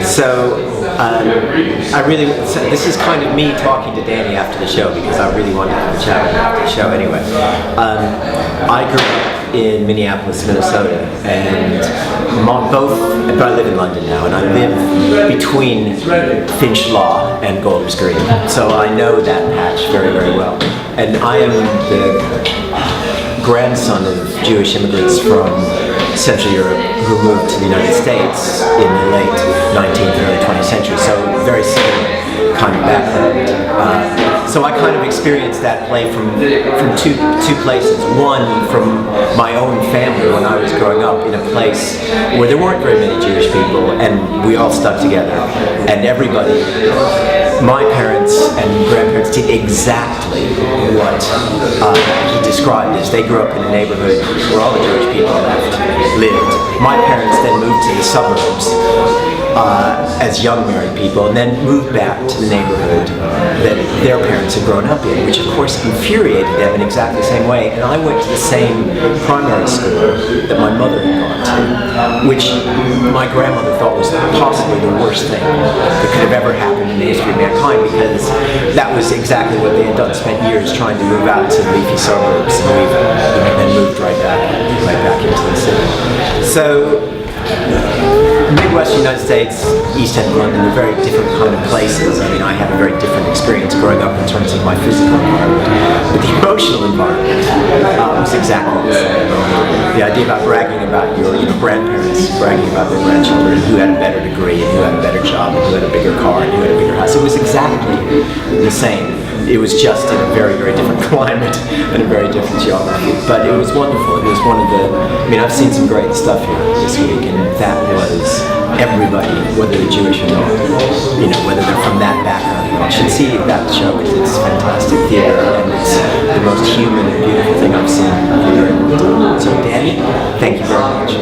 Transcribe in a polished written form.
So this is kind of me talking to Danny after the show because I really wanted to have a chat with him after the show anyway. I grew up in Minneapolis, Minnesota, and but I live in London now, and I live between Finch Law and Golders Green, so I know that patch very, very well. And I am the grandson of Jewish immigrants from Central Europe who moved to the United States in the late 19th and early 20th century, so very similar kind of background. So I kind of experienced that play from two places. One, from my own family when I was growing up in a place where there weren't very many Jewish people, and we all stuck together, and everybody, my parents and grandparents, did exactly what he described as. They grew up in a neighborhood where all the Jewish people lived. My parents then moved to the suburbs as young married people, and then moved back to the neighborhood that their parents had grown up in, which of course infuriated them in exactly the same way. And I went to the same primary school that my mother had gone to, which my grandmother thought was possibly the worst thing that could have ever happened in the history of mankind, because that was exactly what they had done, spent years trying to move out to the leafy suburbs, and then moved right back into the city. So Midwestern United States, East End London, are very different kind of places. I mean, I had a very different experience growing up in terms of my physical environment, but the emotional environment was exactly the same. The idea about bragging about your grandparents, bragging about their grandchildren, who had a better degree, and who had a better job, and who had a bigger car, and who had a bigger house, it was exactly the same. It was just in a very, very different climate and a very different geography. But it was wonderful. It was one of the, I've seen some great stuff here this week, and that was everybody, whether they're Jewish or not, whether they're from that background or not, should see that show, because it's fantastic theater, and it's the most human and beautiful thing I've seen here. So Danny, thank you very much.